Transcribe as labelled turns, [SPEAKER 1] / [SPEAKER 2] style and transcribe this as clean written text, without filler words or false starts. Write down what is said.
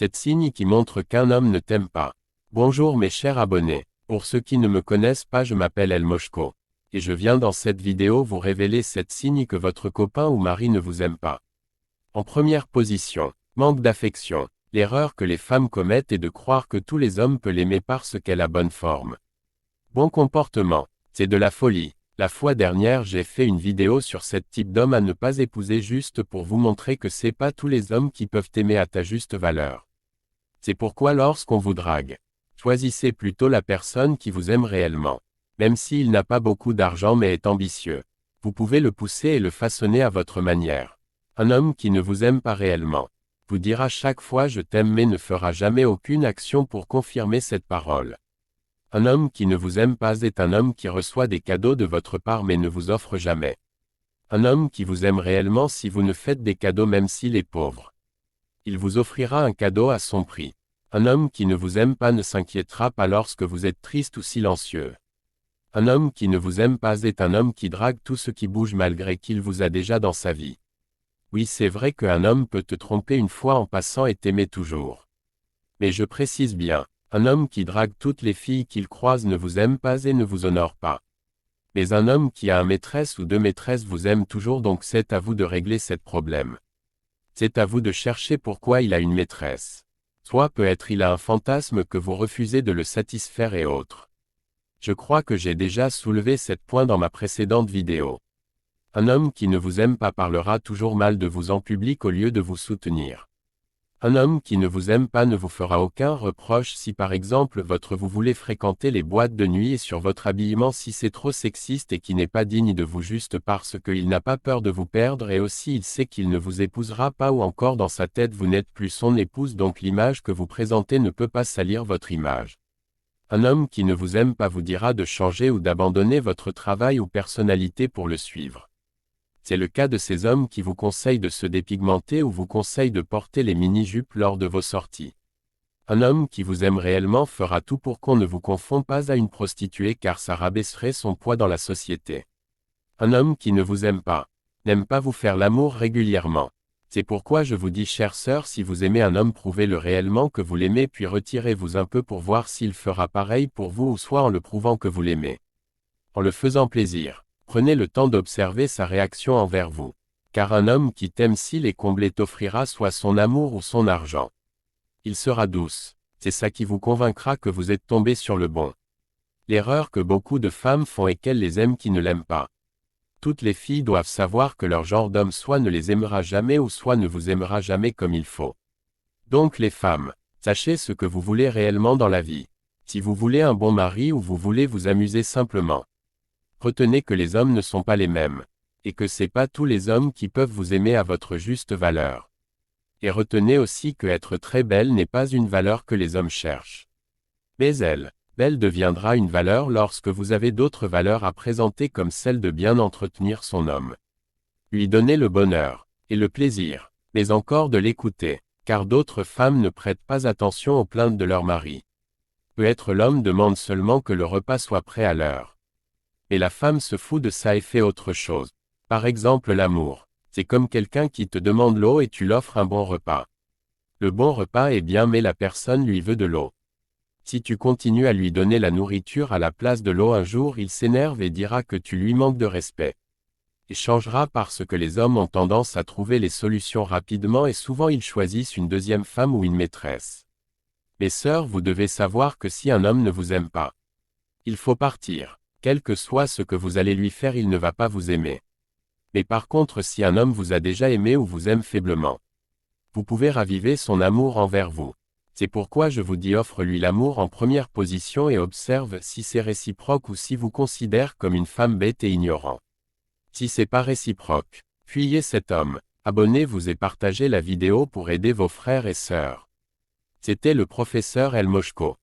[SPEAKER 1] C'est signe qui montre qu'un homme ne t'aime pas. Bonjour mes chers abonnés. Pour ceux qui ne me connaissent pas, je m'appelle El Moshko. Et je viens dans cette vidéo vous révéler 7 signes que votre copain ou mari ne vous aime pas. En première position, manque d'affection. L'erreur que les femmes commettent est de croire que tous les hommes peuvent l'aimer parce qu'elle a bonne forme. Bon comportement. C'est de la folie. La fois dernière j'ai fait une vidéo sur 7 types d'hommes à ne pas épouser juste pour vous montrer que c'est pas tous les hommes qui peuvent t'aimer à ta juste valeur. C'est pourquoi lorsqu'on vous drague, choisissez plutôt la personne qui vous aime réellement. Même s'il n'a pas beaucoup d'argent mais est ambitieux. Vous pouvez le pousser et le façonner à votre manière. Un homme qui ne vous aime pas réellement vous dira chaque fois je t'aime mais ne fera jamais aucune action pour confirmer cette parole. Un homme qui ne vous aime pas est un homme qui reçoit des cadeaux de votre part mais ne vous offre jamais. Un homme qui vous aime réellement si vous ne faites des cadeaux même s'il est pauvre. Il vous offrira un cadeau à son prix. Un homme qui ne vous aime pas ne s'inquiétera pas lorsque vous êtes triste ou silencieux. Un homme qui ne vous aime pas est un homme qui drague tout ce qui bouge malgré qu'il vous a déjà dans sa vie. Oui, c'est vrai qu'un homme peut te tromper une fois en passant et t'aimer toujours. Mais je précise bien, un homme qui drague toutes les filles qu'il croise ne vous aime pas et ne vous honore pas. Mais un homme qui a un maîtresse ou deux maîtresses vous aime toujours, donc c'est à vous de régler ce problème. C'est à vous de chercher pourquoi il a une maîtresse. Soit peut-être il a un fantasme que vous refusez de le satisfaire et autres. Je crois que j'ai déjà soulevé ce point dans ma précédente vidéo. Un homme qui ne vous aime pas parlera toujours mal de vous en public au lieu de vous soutenir. Un homme qui ne vous aime pas ne vous fera aucun reproche si par exemple vous voulez fréquenter les boîtes de nuit et sur votre habillement si c'est trop sexiste et qui n'est pas digne de vous juste parce qu'il n'a pas peur de vous perdre et aussi il sait qu'il ne vous épousera pas ou encore dans sa tête vous n'êtes plus son épouse donc l'image que vous présentez ne peut pas salir votre image. Un homme qui ne vous aime pas vous dira de changer ou d'abandonner votre travail ou personnalité pour le suivre. C'est le cas de ces hommes qui vous conseillent de se dépigmenter ou vous conseillent de porter les mini-jupes lors de vos sorties. Un homme qui vous aime réellement fera tout pour qu'on ne vous confonde pas à une prostituée car ça rabaisserait son poids dans la société. Un homme qui ne vous aime pas, n'aime pas vous faire l'amour régulièrement. C'est pourquoi je vous dis chère sœur, si vous aimez un homme prouvez-le réellement que vous l'aimez puis retirez-vous un peu pour voir s'il fera pareil pour vous ou soit en le prouvant que vous l'aimez. En le faisant plaisir. Prenez le temps d'observer sa réaction envers vous. Car un homme qui t'aime s'il est comblé t'offrira soit son amour ou son argent. Il sera douce. C'est ça qui vous convaincra que vous êtes tombé sur le bon. L'erreur que beaucoup de femmes font est qu'elles les aiment qui ne l'aiment pas. Toutes les filles doivent savoir que leur genre d'homme soit ne les aimera jamais ou soit ne vous aimera jamais comme il faut. Donc les femmes, sachez ce que vous voulez réellement dans la vie. Si vous voulez un bon mari ou vous voulez vous amuser simplement. Retenez que les hommes ne sont pas les mêmes, et que c'est pas tous les hommes qui peuvent vous aimer à votre juste valeur. Et retenez aussi que être très belle n'est pas une valeur que les hommes cherchent. Mais belle deviendra une valeur lorsque vous avez d'autres valeurs à présenter comme celle de bien entretenir son homme. Lui donner le bonheur, et le plaisir, mais encore de l'écouter, car d'autres femmes ne prêtent pas attention aux plaintes de leur mari. Peut-être l'homme demande seulement que le repas soit prêt à l'heure. Et la femme se fout de ça et fait autre chose. Par exemple l'amour. C'est comme quelqu'un qui te demande l'eau et tu l'offres un bon repas. Le bon repas est bien mais la personne lui veut de l'eau. Si tu continues à lui donner la nourriture à la place de l'eau un jour il s'énerve et dira que tu lui manques de respect. Et changera parce que les hommes ont tendance à trouver les solutions rapidement et souvent ils choisissent une deuxième femme ou une maîtresse. Mes sœurs, vous devez savoir que si un homme ne vous aime pas, il faut partir. Quel que soit ce que vous allez lui faire il ne va pas vous aimer. Mais par contre si un homme vous a déjà aimé ou vous aime faiblement, vous pouvez raviver son amour envers vous. C'est pourquoi je vous dis offre-lui l'amour en première position et observe si c'est réciproque ou si vous considère comme une femme bête et ignorant. Si c'est pas réciproque, fuyez cet homme, abonnez-vous et partagez la vidéo pour aider vos frères et sœurs. C'était le professeur El Moshko.